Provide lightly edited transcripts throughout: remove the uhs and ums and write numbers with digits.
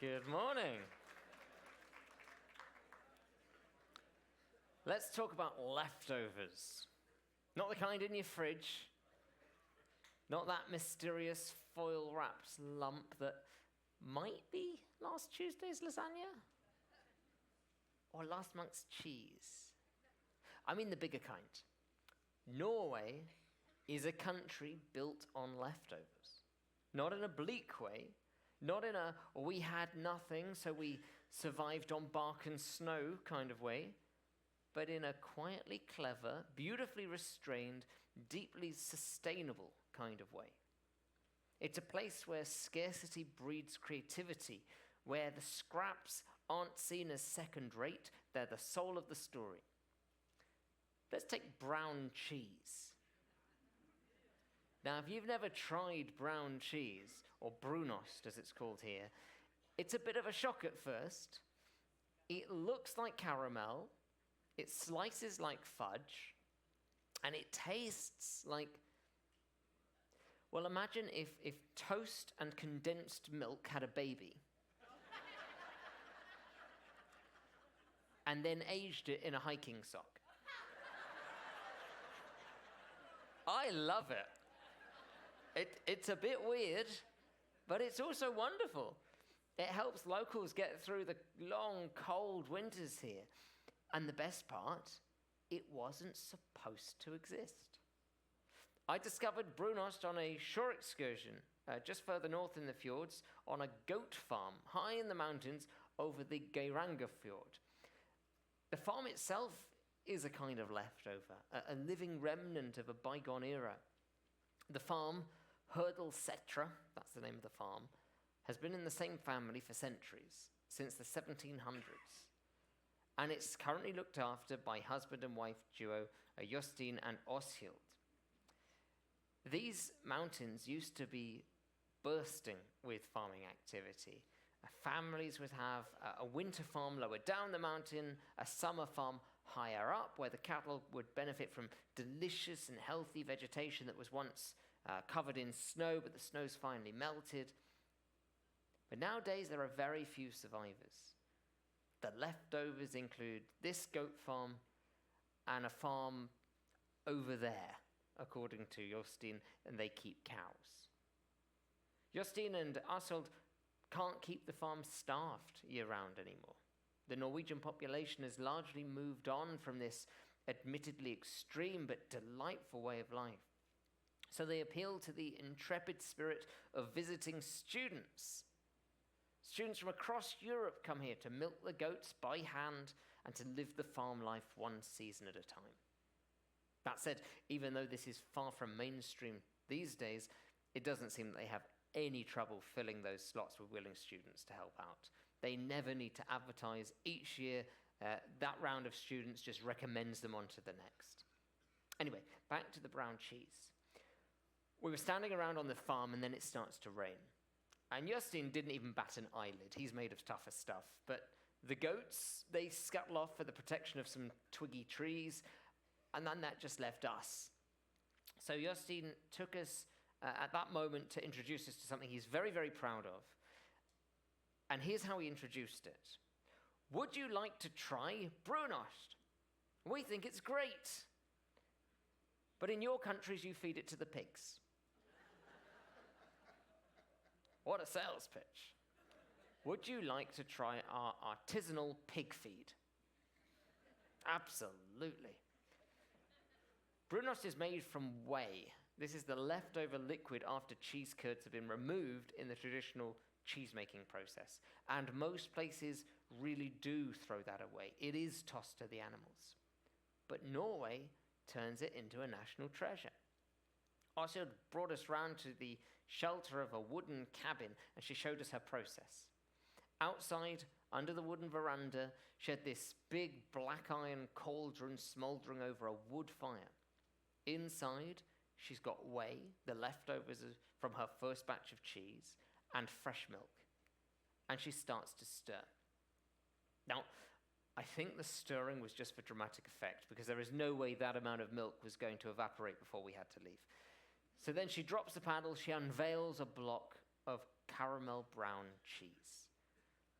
Good morning. Let's talk about leftovers. Not the kind in your fridge, not that mysterious foil-wrapped lump that might be last Tuesday's lasagna or last month's cheese. I mean the bigger kind. Norway is a country built on leftovers. Not in a bleak way, not in a we had nothing so we survived on bark and snow kind of way, but in a quietly clever, beautifully restrained, deeply sustainable kind of way. It's a place where scarcity breeds creativity, where the scraps aren't seen as second-rate, they're the soul of the story. Let's take brown cheese. Now, if you've never tried brown cheese, or brunost as it's called here, it's a bit of a shock at first. It looks like caramel, it slices like fudge, and it tastes like, well, imagine if toast and condensed milk had a baby, and then aged it in a hiking sock. I love it. It's a bit weird, but it's also wonderful. It helps locals get through the long, cold winters here. And the best part, it wasn't supposed to exist. I discovered brunost on a shore excursion just further north in the fjords on a goat farm high in the mountains over the Eidfjord. The farm itself is a kind of leftover, a living remnant of a bygone era. The farm, Hurdlesetra, that's the name of the farm, has been in the same family for centuries, since the 1700s. And it's currently looked after by husband and wife duo Jostein and Åshild. These mountains used to be bursting with farming activity. Families would have a winter farm lower down the mountain, a summer farm higher up, where the cattle would benefit from delicious and healthy vegetation that was once covered in snow, but the snow's finally melted. But nowadays, there are very few survivors. The leftovers include this goat farm and a farm over there, according to Jostein, and they keep cows. Jostein and Åshild can't keep the farm staffed year-round anymore. The Norwegian population has largely moved on from this admittedly extreme but delightful way of life. So they appeal to the intrepid spirit of visiting students. Students from across Europe come here to milk the goats by hand and to live the farm life one season at a time. That said, even though this is far from mainstream these days, it doesn't seem that they have any trouble filling those slots with willing students to help out. They never need to advertise. Each year, that round of students just recommends them on to the next. Anyway, back to the brown cheese. We were standing around on the farm, and then it starts to rain. And Jostein didn't even bat an eyelid. He's made of tougher stuff. But the goats, they scuttle off for the protection of some twiggy trees, and then that just left us. So Jostein took us at that moment to introduce us to something he's very, very proud of. And here's how he introduced it. Would you like to try brunost? We think it's great. But in your countries, you feed it to the pigs. What a sales pitch. Would you like to try our artisanal pig feed? Absolutely. Brunost is made from whey. This is the leftover liquid after cheese curds have been removed in the traditional cheese-making process. And most places really do throw that away. It is tossed to the animals. But Norway turns it into a national treasure. Åshild brought us round to the shelter of a wooden cabin, and she showed us her process. Outside, under the wooden veranda, she had this big black iron cauldron smouldering over a wood fire. Inside, she's got whey, the leftovers from her first batch of cheese, and fresh milk. And she starts to stir. Now, I think the stirring was just for dramatic effect, because there is no way that amount of milk was going to evaporate before we had to leave. So then she drops the paddle, she unveils a block of caramel brown cheese.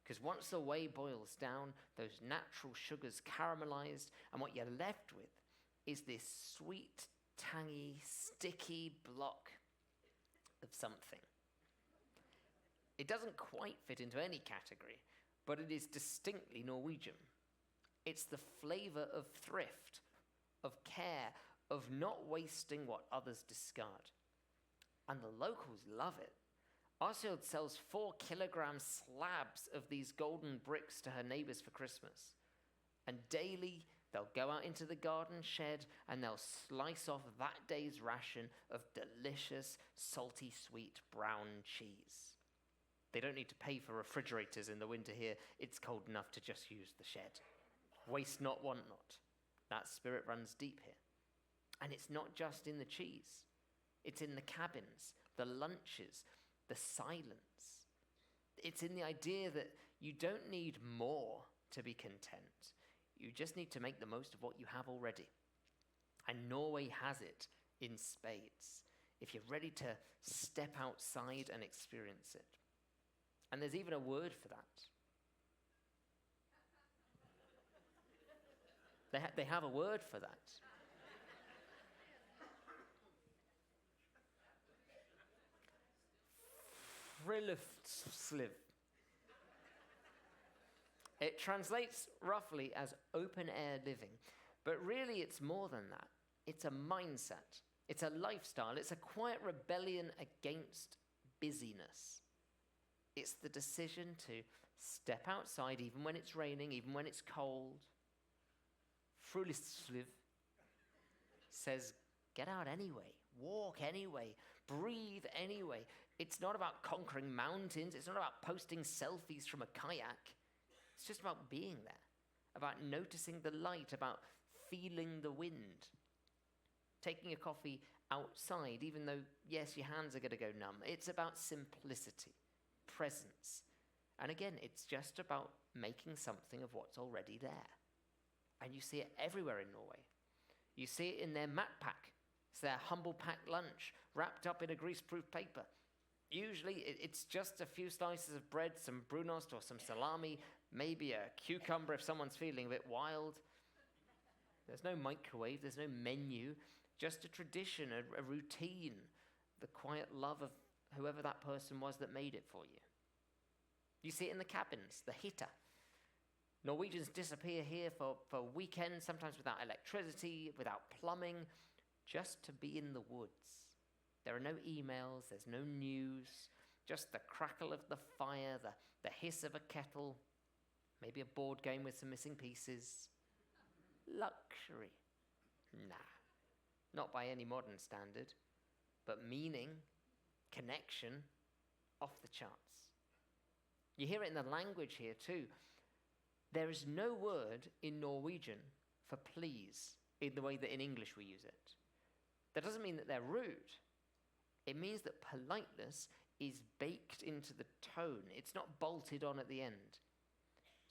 Because once the whey boils down, those natural sugars caramelized, and what you're left with is this sweet, tangy, sticky block of something. It doesn't quite fit into any category, but it is distinctly Norwegian. It's the flavor of thrift, of care, of not wasting what others discard. And the locals love it. Eidfjord sells 4-kilogram slabs of these golden bricks to her neighbors for Christmas. And daily, they'll go out into the garden shed and they'll slice off that day's ration of delicious, salty, sweet brown cheese. They don't need to pay for refrigerators in the winter here. It's cold enough to just use the shed. Waste not, want not. That spirit runs deep here. And it's not just in the cheese. It's in the cabins, the lunches, the silence. It's in the idea that you don't need more to be content. You just need to make the most of what you have already. And Norway has it in spades, if you're ready to step outside and experience it. And there's even a word for that. They have a word for that. Friluftsliv. It translates roughly as open-air living, but really it's more than that. It's a mindset. It's a lifestyle. It's a quiet rebellion against busyness. It's the decision to step outside even when it's raining, even when it's cold. Friluftsliv says, get out anyway, walk anyway, breathe anyway. It's not about conquering mountains. It's not about posting selfies from a kayak. It's just about being there, about noticing the light, about feeling the wind, taking a coffee outside, even though, yes, your hands are going to go numb. It's about simplicity, presence. And again, it's just about making something of what's already there. And you see it everywhere in Norway. You see it in their matpack. It's their humble packed lunch, wrapped up in a greaseproof paper. Usually it's just a few slices of bread, some brunost or some salami, maybe a cucumber if someone's feeling a bit wild. There's no microwave, there's no menu, just a tradition, a routine, the quiet love of whoever that person was that made it for you. You see it in the cabins, the hytta. Norwegians disappear here for weekends, sometimes without electricity, without plumbing, just to be in the woods. There are no emails, there's no news, just the crackle of the fire, the hiss of a kettle, maybe a board game with some missing pieces. Luxury. Nah, not by any modern standard, but meaning, connection, off the charts. You hear it in the language here too. There is no word in Norwegian for please in the way that in English we use it. That doesn't mean that they're rude. It means that politeness is baked into the tone. It's not bolted on at the end.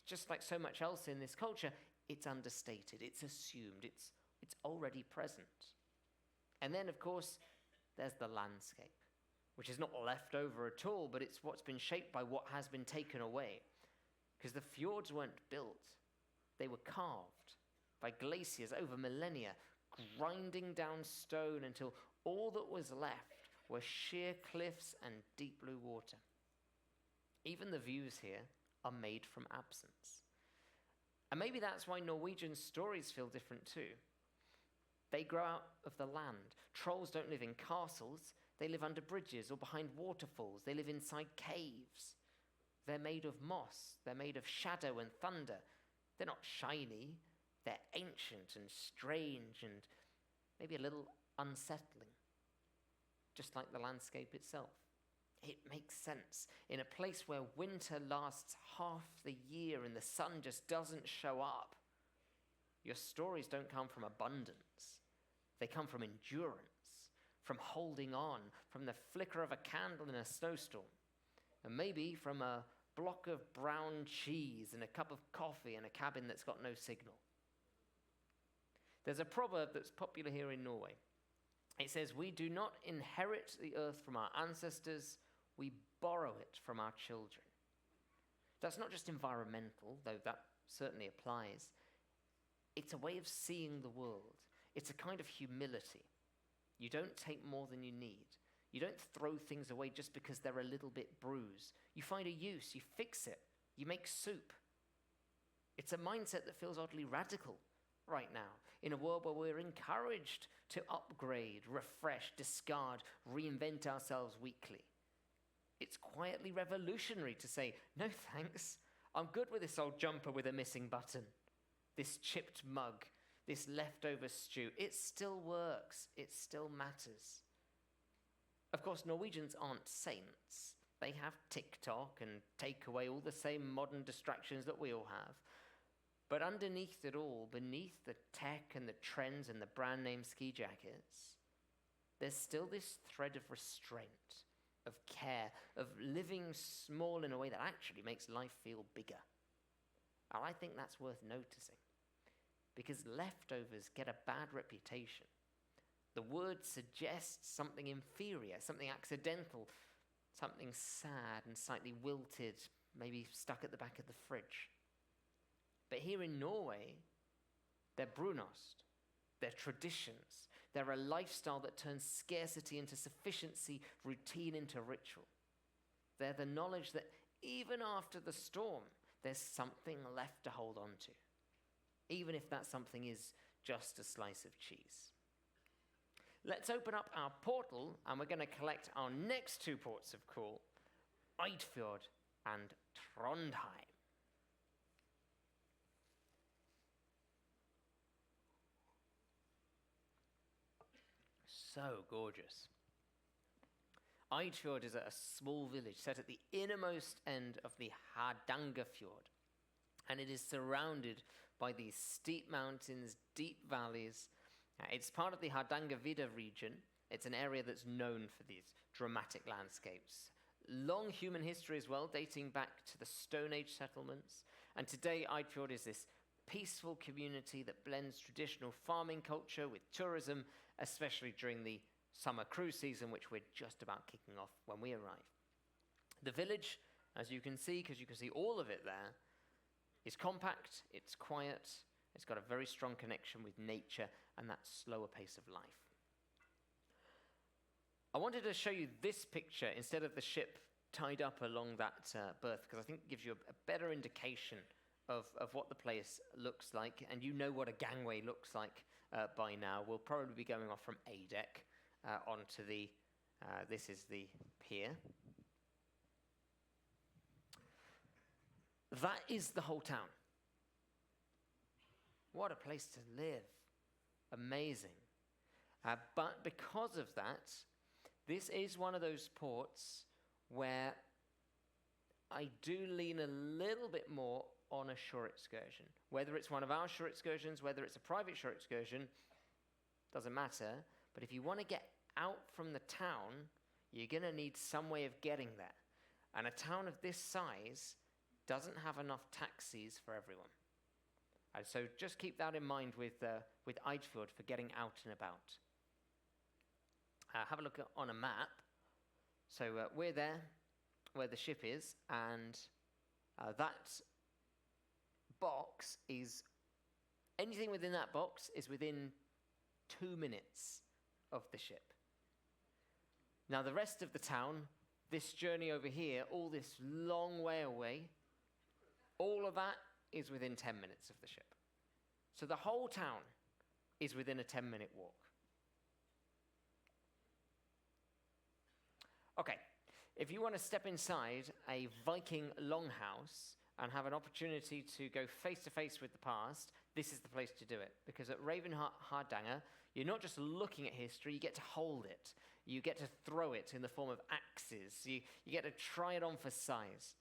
Just like so much else in this culture, it's understated, it's assumed, it's already present. And then, of course, there's the landscape, which is not left over at all, but it's what's been shaped by what has been taken away. Because the fjords weren't built, they were carved by glaciers over millennia, grinding down stone until all that was left were sheer cliffs and deep blue water. Even the views here are made from absence. And maybe that's why Norwegian stories feel different too. They grow out of the land. Trolls don't live in castles. They live under bridges or behind waterfalls. They live inside caves. They're made of moss. They're made of shadow and thunder. They're not shiny. They're ancient and strange and maybe a little unsettling, just like the landscape itself. It makes sense. In a place where winter lasts half the year and the sun just doesn't show up, your stories don't come from abundance. They come from endurance, from holding on, from the flicker of a candle in a snowstorm, and maybe from a block of brown cheese and a cup of coffee in a cabin that's got no signal. There's a proverb that's popular here in Norway. It says, "We do not inherit the earth from our ancestors, we borrow it from our children." That's not just environmental, though that certainly applies. It's a way of seeing the world. It's a kind of humility. You don't take more than you need. You don't throw things away just because they're a little bit bruised. You find a use, you fix it, you make soup. It's a mindset that feels oddly radical right now, in a world where we're encouraged to upgrade, refresh, discard, reinvent ourselves weekly. It's quietly revolutionary to say, no thanks, I'm good with this old jumper with a missing button, this chipped mug, this leftover stew. It still works, it still matters. Of course, Norwegians aren't saints. They have TikTok and take away all the same modern distractions that we all have. But underneath it all, beneath the tech and the trends and the brand name ski jackets, there's still this thread of restraint, of care, of living small in a way that actually makes life feel bigger. And I think that's worth noticing, because leftovers get a bad reputation. The word suggests something inferior, something accidental, something sad and slightly wilted, maybe stuck at the back of the fridge. But here in Norway, they're brunost, they're traditions, they're a lifestyle that turns scarcity into sufficiency, routine into ritual. They're the knowledge that even after the storm, there's something left to hold on to, even if that something is just a slice of cheese. Let's open up our portal, and we're going to collect our next two ports of call, Eidfjord and Trondheim. So gorgeous. Eidfjord is a small village set at the innermost end of the Hardangerfjord, and it is surrounded by these steep mountains, deep valleys. It's part of the Hardangervidda region. It's an area that's known for these dramatic landscapes. Long human history as well, dating back to the Stone Age settlements. And today, Eidfjord is this peaceful community that blends traditional farming culture with tourism, especially during the summer cruise season, which we're just about kicking off when we arrive. The village, as you can see, because you can see all of it there, is compact, it's quiet, it's got a very strong connection with nature and that slower pace of life. I wanted to show you this picture instead of the ship tied up along that berth, because I think it gives you a better indication of what the place looks like, and you know what a gangway looks like by now. We'll probably be going off from A deck onto the, this is the pier. That is the whole town. What a place to live. Amazing. But because of that, this is one of those ports where I do lean a little bit more on a shore excursion. Whether it's one of our shore excursions, whether it's a private shore excursion, doesn't matter. But if you want to get out from the town, you're going to need some way of getting there. And a town of this size doesn't have enough taxis for everyone. And so just keep that in mind with Eidfjord for getting out and about. Have a look on a map. So we're there where the ship is, and that box is, anything within that box is within 2 minutes of the ship. Now the rest of the town, this journey over here, all this long way away, all of that is within 10 minutes of the ship. So the whole town is within a 10-minute walk. Okay, if you want to step inside a Viking longhouse and have an opportunity to go face-to-face with the past, this is the place to do it. Because at Hardanger, you're not just looking at history, you get to hold it. You get to throw it in the form of axes. You get to try it on for size.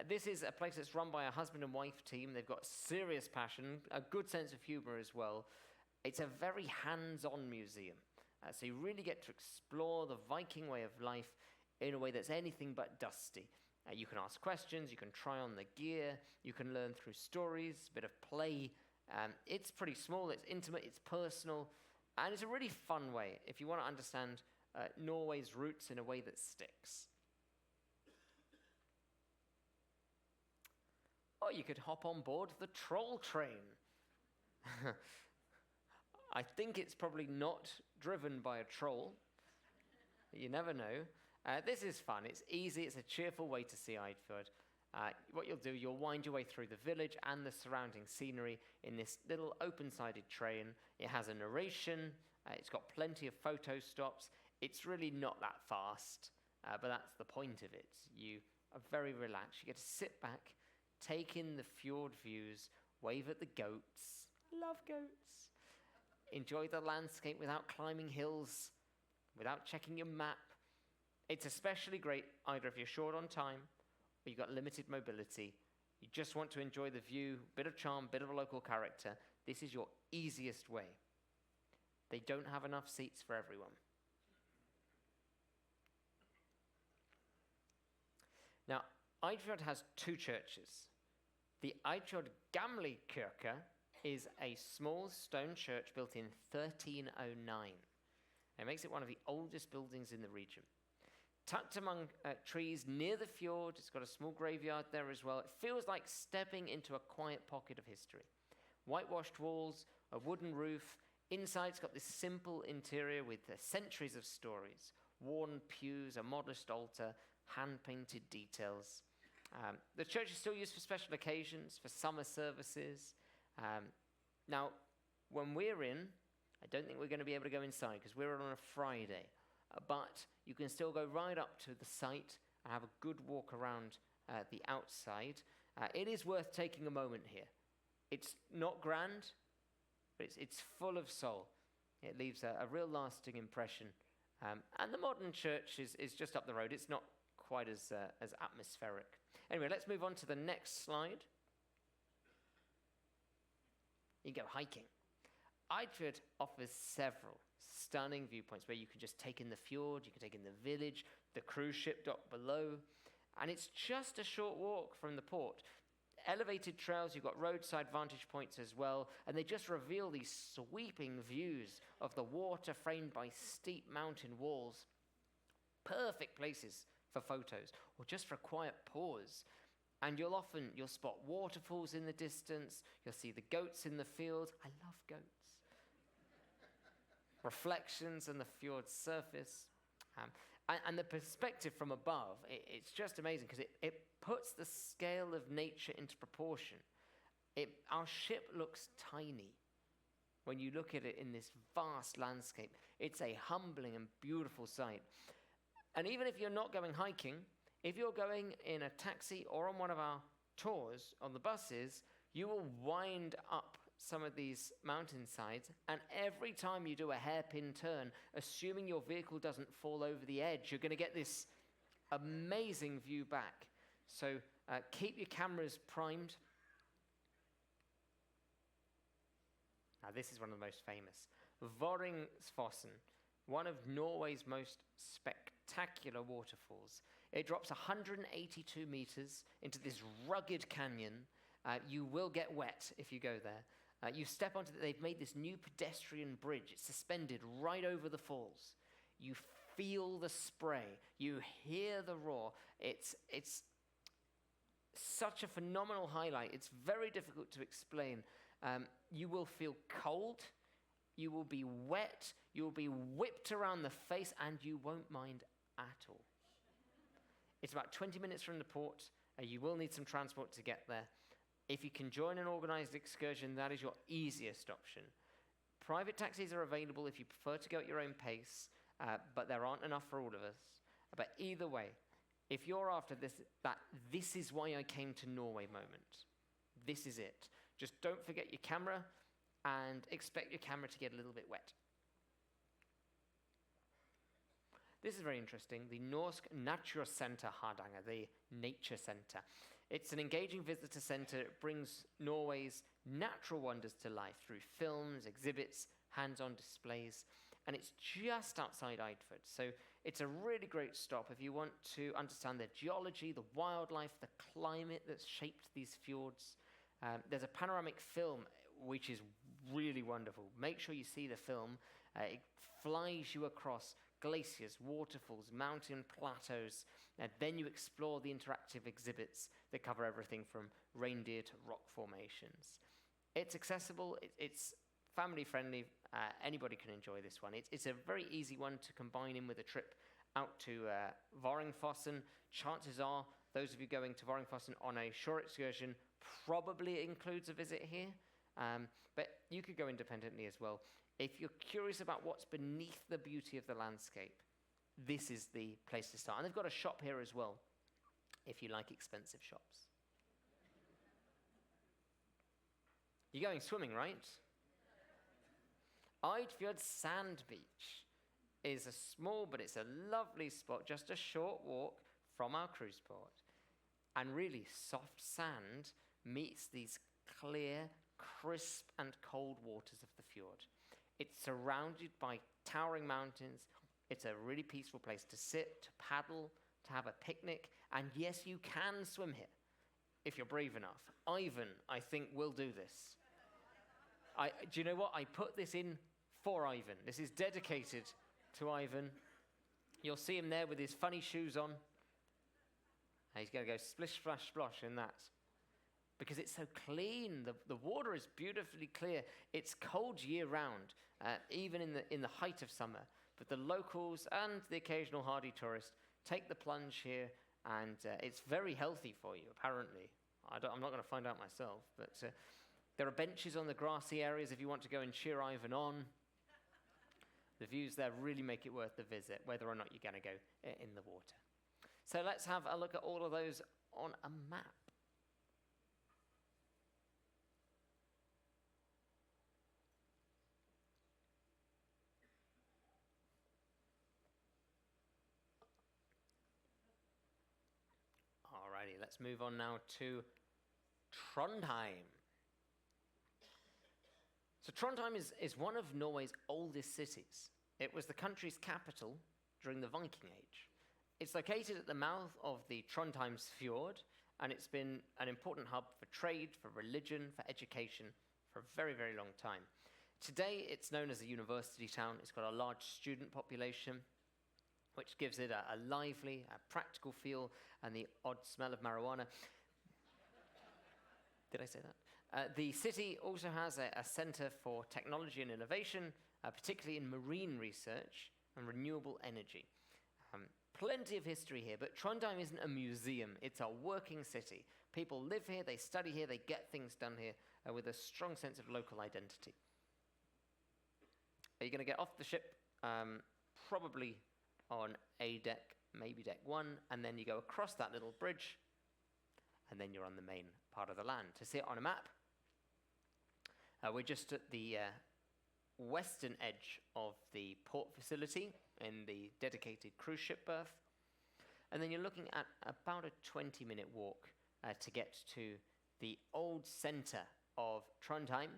This is a place that's run by a husband and wife team. They've got serious passion, a good sense of humor as well. It's a very hands-on museum. So you really get to explore the Viking way of life in a way that's anything but dusty. You can ask questions, you can try on the gear, you can learn through stories, a bit of play. It's pretty small, it's intimate, it's personal, and it's a really fun way if you want to understand Norway's roots in a way that sticks. Or you could hop on board the troll train. I think it's probably not driven by a troll. You never know. This is fun. It's easy. It's a cheerful way to see Eidfjord. What you'll do, you'll wind your way through the village and the surrounding scenery in this little open-sided train. It has a narration. It's got plenty of photo stops. It's really not that fast, but that's the point of it. You are very relaxed. You get to sit back, take in the fjord views, wave at the goats. Love goats. Enjoy the landscape without climbing hills, without checking your map. It's especially great either if you're short on time or you've got limited mobility. You just want to enjoy the view, bit of charm, bit of a local character. This is your easiest way. They don't have enough seats for everyone. Now, Eidfjord has two churches. The Eidfjord Gamle Kirke is a small stone church built in 1309. It makes it one of the oldest buildings in the region. Tucked among trees near the fjord, it's got a small graveyard there as well. It feels like stepping into a quiet pocket of history. Whitewashed walls, a wooden roof. Inside it's got this simple interior with centuries of stories. Worn pews, a modest altar, hand-painted details. The church is still used for special occasions, for summer services. Now, when we're in, I don't think we're going to be able to go inside because we're on a Friday. But you can still go right up to the site and have a good walk around the outside. It is worth taking a moment here. It's not grand, but it's full of soul. It leaves a real lasting impression. And the modern church is just up the road. It's not quite as atmospheric. Anyway, let's move on to the next slide. You go hiking. Eidfjord offers several stunning viewpoints where you can just take in the fjord, you can take in the village, the cruise ship dock below, and it's just a short walk from the port. Elevated trails, you've got roadside vantage points as well, and they just reveal these sweeping views of the water framed by steep mountain walls. Perfect places for photos, or just for a quiet pause. And you'll spot waterfalls in the distance, you'll see the goats in the field. I love goats. Reflections on the fjord's surface. And the perspective from above, it's just amazing because it puts the scale of nature into proportion. Our ship looks tiny when you look at it in this vast landscape. It's a humbling and beautiful sight. And even if you're not going hiking, if you're going in a taxi or on one of our tours on the buses, you will wind up some of these mountainsides, and every time you do a hairpin turn, assuming your vehicle doesn't fall over the edge, you're going to get this amazing view back. So keep your cameras primed. Now this is one of the most famous. Voringsfossen, one of Norway's most spectacular waterfalls. It drops 182 meters into this rugged canyon. You will get wet if you go there. You step onto they've made this new pedestrian bridge. It's suspended right over the falls. You feel the spray. You hear the roar. It's such a phenomenal highlight. It's very difficult to explain. You will feel cold. You will be wet. You will be whipped around the face, and you won't mind at all. It's about 20 minutes from the port. You will need some transport to get there. If you can join an organized excursion, that is your easiest option. Private taxis are available if you prefer to go at your own pace, but there aren't enough for all of us. But either way, if you're after this is why I came to Norway moment, this is it. Just don't forget your camera and expect your camera to get a little bit wet. This is very interesting. The Norsk Natursenter Hardanger, the nature center. It's an engaging visitor center. It brings Norway's natural wonders to life through films, exhibits, hands-on displays, and it's just outside Eidfjord. So it's a really great stop if you want to understand the geology, the wildlife, the climate that's shaped these fjords. There's a panoramic film which is really wonderful. Make sure you see the film. It flies you across glaciers, waterfalls, mountain plateaus, and then you explore the interactive exhibits that cover everything from reindeer to rock formations. It's accessible, it's family friendly, anybody can enjoy this one. It's a very easy one to combine in with a trip out to Varingfossen. Chances are those of you going to Varingfossen on a shore excursion probably includes a visit here, but you could go independently as well. If you're curious about what's beneath the beauty of the landscape, this is the place to start. And they've got a shop here as well, if you like expensive shops. You're going swimming, right? Eidfjord Sand Beach is a small, but it's a lovely spot, just a short walk from our cruise port. And really soft sand meets these clear, crisp and cold waters of the fjord. It's surrounded by towering mountains. It's a really peaceful place to sit, to paddle, to have a picnic. And yes, you can swim here if you're brave enough. Ivan, I think, will do this. Do you know what? I put this in for Ivan. This is dedicated to Ivan. You'll see him there with his funny shoes on. And he's going to go splish, splash, splosh in that. Because it's so clean. The water is beautifully clear. It's cold year-round, even in the height of summer. But the locals and the occasional hardy tourist take the plunge here, and it's very healthy for you, apparently. I'm not going to find out myself, but there are benches on the grassy areas if you want to go and cheer Ivan on. The views there really make it worth the visit, whether or not you're going to go in the water. So let's have a look at all of those on a map. Alrighty, let's move on now to Trondheim. So Trondheim is one of Norway's oldest cities. It was the country's capital during the Viking Age. It's located at the mouth of the Trondheim's fjord, and it's been an important hub for trade, for religion, for education for a very, very long time. Today, it's known as a university town. It's got a large student population, which gives it a lively, practical feel, and the odd smell of marijuana. Did I say that? The city also has a centre for technology and innovation, particularly in marine research and renewable energy. Plenty of history here, but Trondheim isn't a museum. It's a working city. People live here, they study here, they get things done here with a strong sense of local identity. Are you going to get off the ship? Probably on A deck, maybe deck 1, and then you go across that little bridge, and then you're on the main part of the land. To see it on a map, we're just at the western edge of the port facility in the dedicated cruise ship berth. And then you're looking at about a 20-minute walk to get to the old centre of Trondheim,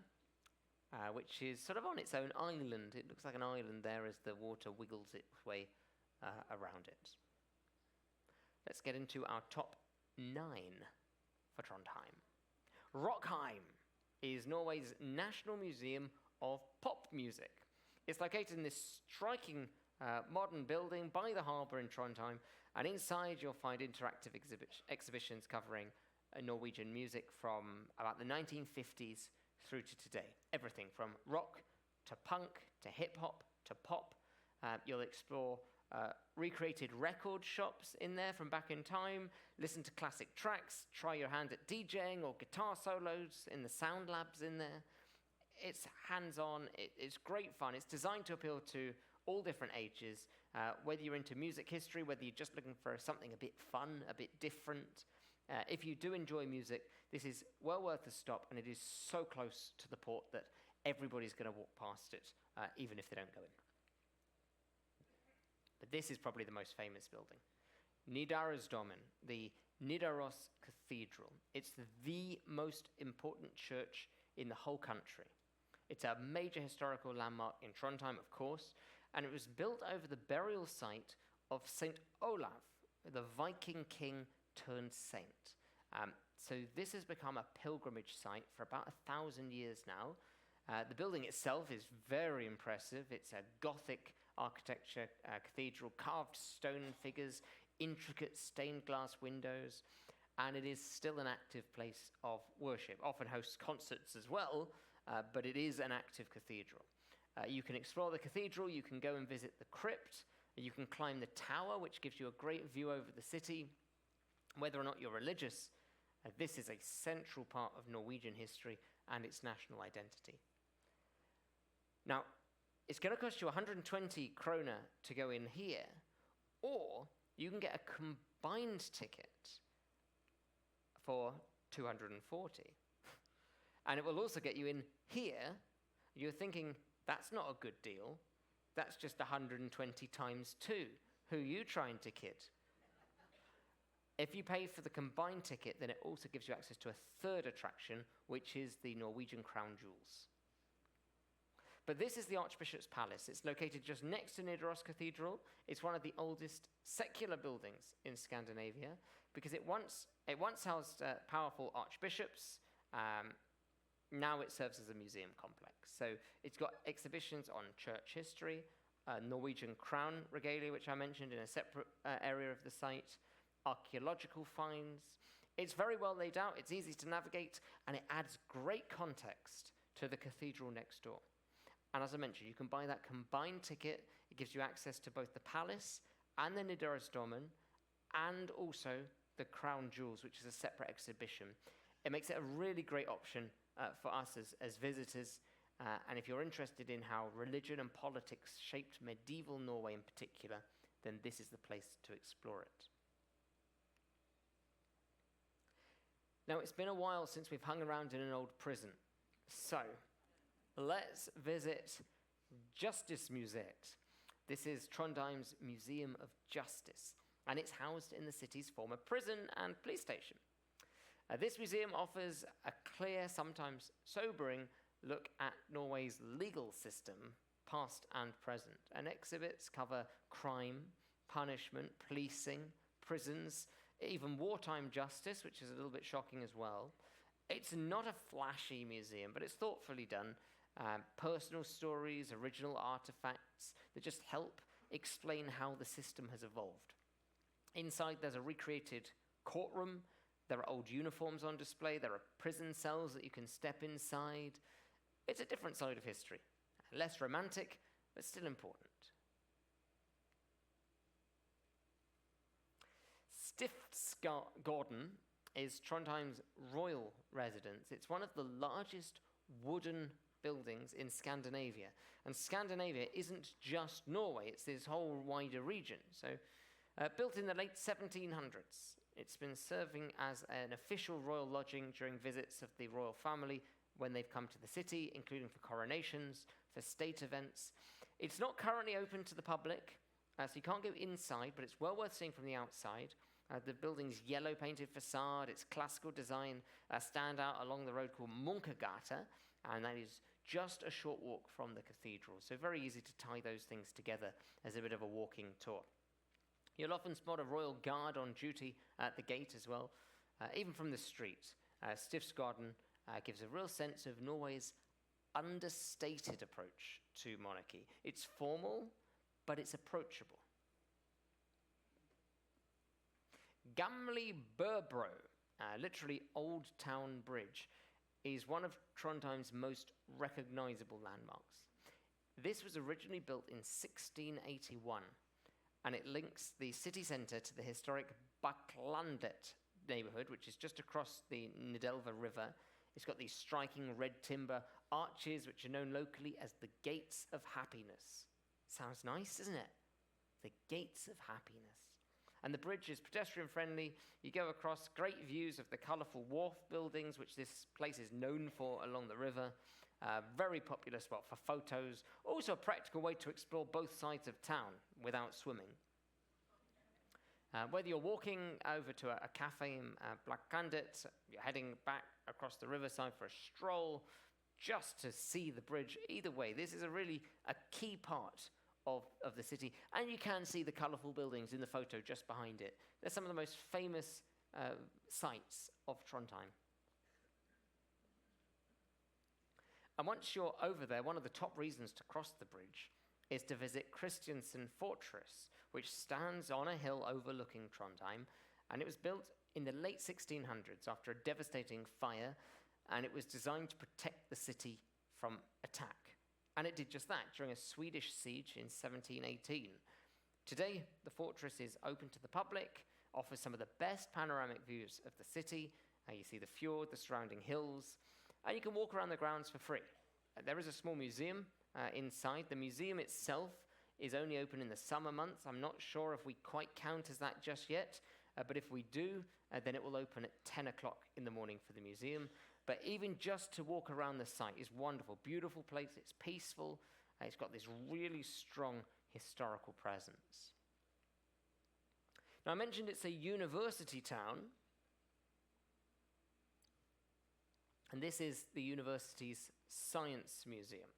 which is sort of on its own island. It looks like an island there as the water wiggles its way around it. Let's get into our top 9 for Trondheim. Rockheim is Norway's national museum of pop music. It's located in this striking modern building by the harbour in Trondheim, and inside you'll find interactive exhibitions covering Norwegian music from about the 1950s through to today. Everything from rock to punk to hip-hop to pop. You'll explore recreated record shops in there from back in time, listen to classic tracks, try your hand at DJing or guitar solos in the sound labs in there. It's hands-on, it's great fun. It's designed to appeal to all different ages, whether you're into music history, whether you're just looking for something a bit fun, a bit different. If you do enjoy music, this is well worth a stop, and it is so close to the port that everybody's going to walk past it, even if they don't go in. But this is probably the most famous building. Nidarosdomen, the Nidaros Cathedral. It's the most important church in the whole country. It's a major historical landmark in Trondheim, of course, and it was built over the burial site of St. Olav, the Viking king turned saint. So this has become a pilgrimage site for about 1,000 years now. The building itself is very impressive. It's a Gothic architecture, cathedral, carved stone figures, intricate stained glass windows, and it is still an active place of worship. Often hosts concerts as well, but it is an active cathedral. You can explore the cathedral, you can go and visit the crypt, you can climb the tower, which gives you a great view over the city. Whether or not you're religious, this is a central part of Norwegian history and its national identity. Now, it's going to cost you 120 kroner to go in here, or you can get a combined ticket for 240. And it will also get you in here. You're thinking, that's not a good deal. That's just 120 times 2. Who are you trying to kid? If you pay for the combined ticket, then it also gives you access to a third attraction, which is the Norwegian crown jewels. But this is the Archbishop's Palace. It's located just next to Nidaros Cathedral. It's one of the oldest secular buildings in Scandinavia because it once housed powerful archbishops. Now it serves as a museum complex. So it's got exhibitions on church history, Norwegian crown regalia, which I mentioned in a separate area of the site, archaeological finds. It's very well laid out, it's easy to navigate, and it adds great context to the cathedral next door. And as I mentioned, you can buy that combined ticket. It gives you access to both the palace and the Nidarosdomen, and also the crown jewels, which is a separate exhibition. It makes it a really great option for us as visitors. And if you're interested in how religion and politics shaped medieval Norway in particular, then this is the place to explore it. Now, it's been a while since we've hung around in an old prison. So, let's visit Justice Museet. This is Trondheim's Museum of Justice, and it's housed in the city's former prison and police station. This museum offers a clear, sometimes sobering, look at Norway's legal system, past and present. And exhibits cover crime, punishment, policing, prisons, even wartime justice, which is a little bit shocking as well. It's not a flashy museum, but it's thoughtfully done. Personal stories, original artifacts that just help explain how the system has evolved. Inside, there's a recreated courtroom. There are old uniforms on display. There are prison cells that you can step inside. It's a different side of history. Less romantic, but still important. Stiftsgården is Trondheim's royal residence. It's one of the largest wooden buildings in Scandinavia. And Scandinavia isn't just Norway, it's this whole wider region. So, built in the late 1700s, it's been serving as an official royal lodging during visits of the royal family when they've come to the city, including for coronations, for state events. It's not currently open to the public, so you can't go inside, but it's well worth seeing from the outside. The building's yellow painted facade, its classical design stand out along the road called Munkegata, and that is just a short walk from the cathedral. So very easy to tie those things together as a bit of a walking tour. You'll often spot a royal guard on duty at the gate as well, even from the street. Stiftsgården gives a real sense of Norway's understated approach to monarchy. It's formal, but it's approachable. Gamle Burbro, literally Old Town Bridge, is one of Trondheim's most recognizable landmarks. This was originally built in 1681, and it links the city centre to the historic Bakklandet neighbourhood, which is just across the Nidelva River. It's got these striking red timber arches, which are known locally as the Gates of Happiness. Sounds nice, isn't it? The Gates of Happiness. And the bridge is pedestrian friendly. You go across great views of the colourful wharf buildings, which this place is known for along the river. Very popular spot for photos. Also a practical way to explore both sides of town without swimming. Whether you're walking over to a cafe in Blacklandet, you're heading back across the riverside for a stroll, just to see the bridge, either way, this is a key part of the city, and you can see the colourful buildings in the photo just behind it. They're some of the most famous sites of Trondheim. And once you're over there, one of the top reasons to cross the bridge is to visit Christiansand Fortress, which stands on a hill overlooking Trondheim, and it was built in the late 1600s after a devastating fire, and it was designed to protect the city from attack. And it did just that during a Swedish siege in 1718. Today, the fortress is open to the public, offers some of the best panoramic views of the city. You see the fjord, the surrounding hills, and you can walk around the grounds for free. There is a small museum inside. The museum itself is only open in the summer months. I'm not sure if we quite count as that just yet, but if we do, then it will open at 10 o'clock in the morning for the museum. But even just to walk around the site is wonderful. Beautiful place, it's peaceful, it's got this really strong historical presence. Now, I mentioned it's a university town, and this is the university's science museum.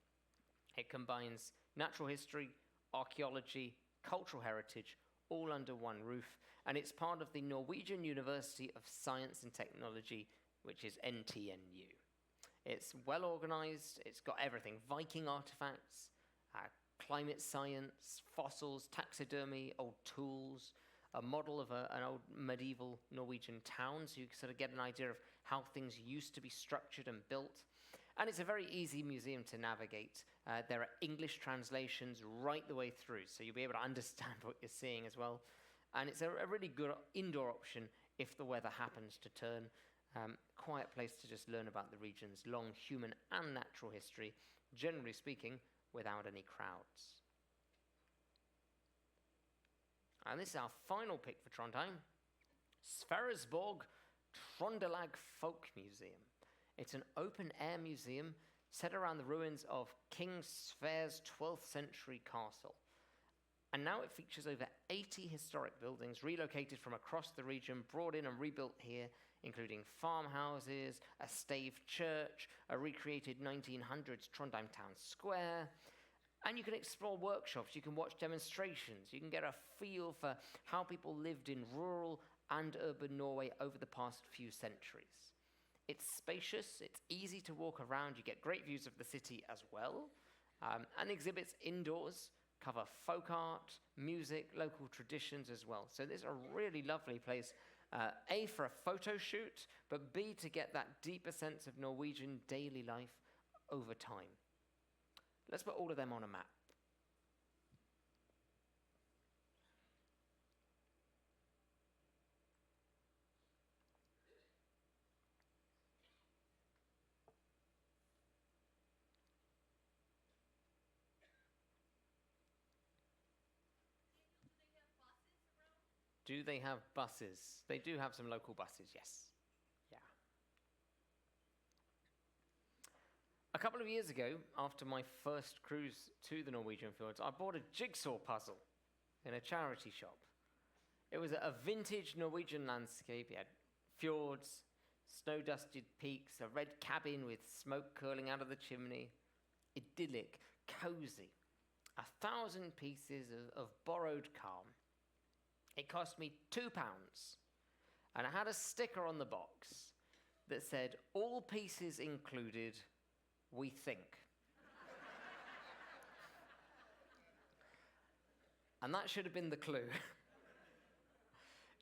It combines natural history, archaeology, cultural heritage, all under one roof, and it's part of the Norwegian University of Science and Technology, which is NTNU. It's well organized, it's got everything: Viking artifacts, climate science, fossils, taxidermy, old tools, a model of an old medieval Norwegian town, so you can sort of get an idea of how things used to be structured and built. And it's a very easy museum to navigate. There are English translations right the way through, so you'll be able to understand what you're seeing as well. And it's a really good indoor option if the weather happens to turn. Quiet place to just learn about the region's long human and natural history, generally speaking, without any crowds. And this is our final pick for Trondheim, Sverresborg Trondelag Folk Museum. It's an open-air museum set around the ruins of King Sverre's 12th century castle. And now it features over 80 historic buildings relocated from across the region, brought in and rebuilt here, including farmhouses, a staved church, a recreated 1900s Trondheim Town Square. And you can explore workshops, you can watch demonstrations, you can get a feel for how people lived in rural and urban Norway over the past few centuries. It's spacious, it's easy to walk around, you get great views of the city as well, and exhibits indoors cover folk art, music, local traditions as well. So this is a really lovely place, A, for a photo shoot, but B, to get that deeper sense of Norwegian daily life over time. Let's put all of them on a map. Do they have buses? They do have some local buses, yes. Yeah. A couple of years ago, after my first cruise to the Norwegian fjords, I bought a jigsaw puzzle in a charity shop. It was a vintage Norwegian landscape. It had fjords, snow-dusted peaks, a red cabin with smoke curling out of the chimney. Idyllic, cozy. 1,000 pieces of borrowed calm. It cost me £2, and it had a sticker on the box that said, "All pieces included, we think." And that should have been the clue.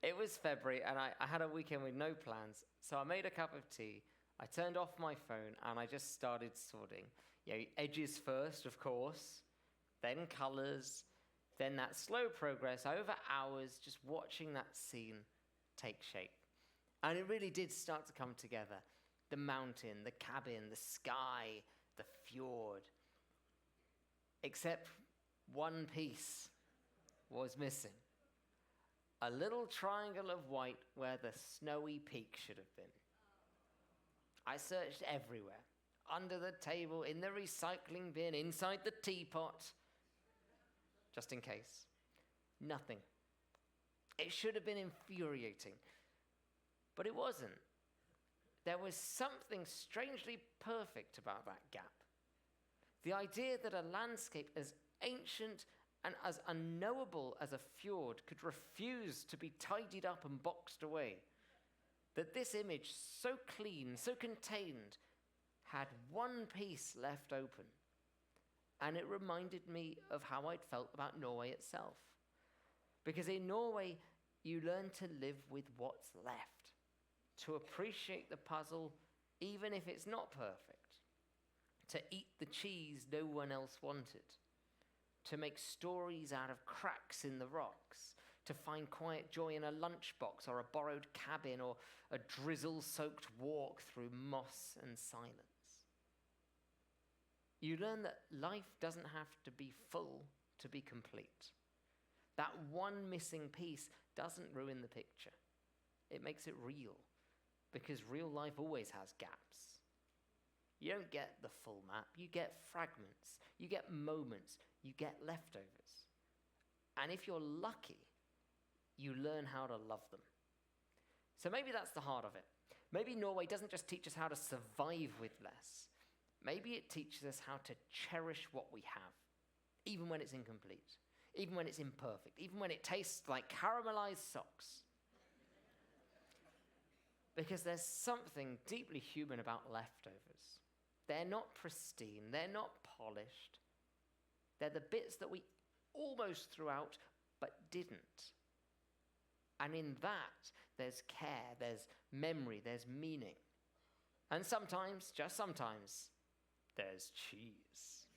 It was February, and I had a weekend with no plans, so I made a cup of tea, I turned off my phone, and I just started sorting. Edges first, of course, then colours, then that slow progress over hours, just watching that scene take shape. And it really did start to come together. The mountain, the cabin, the sky, the fjord. Except one piece was missing. A little triangle of white where the snowy peak should have been. I searched everywhere. Under the table, in the recycling bin, inside the teapot. Just in case. Nothing. It should have been infuriating. But it wasn't. There was something strangely perfect about that gap. The idea that a landscape as ancient and as unknowable as a fjord could refuse to be tidied up and boxed away. That this image, so clean, so contained, had one piece left open. And it reminded me of how I'd felt about Norway itself. Because in Norway, you learn to live with what's left, to appreciate the puzzle even if it's not perfect, to eat the cheese no one else wanted, to make stories out of cracks in the rocks, to find quiet joy in a lunchbox or a borrowed cabin or a drizzle-soaked walk through moss and silence. You learn that life doesn't have to be full to be complete. That one missing piece doesn't ruin the picture. It makes it real, because real life always has gaps. You don't get the full map, you get fragments, you get moments, you get leftovers. And if you're lucky, you learn how to love them. So maybe that's the heart of it. Maybe Norway doesn't just teach us how to survive with less. Maybe it teaches us how to cherish what we have, even when it's incomplete, even when it's imperfect, even when it tastes like caramelized socks. Because there's something deeply human about leftovers. They're not pristine, they're not polished. They're the bits that we almost threw out, but didn't. And in that, there's care, there's memory, there's meaning. And sometimes, just sometimes, there's cheese.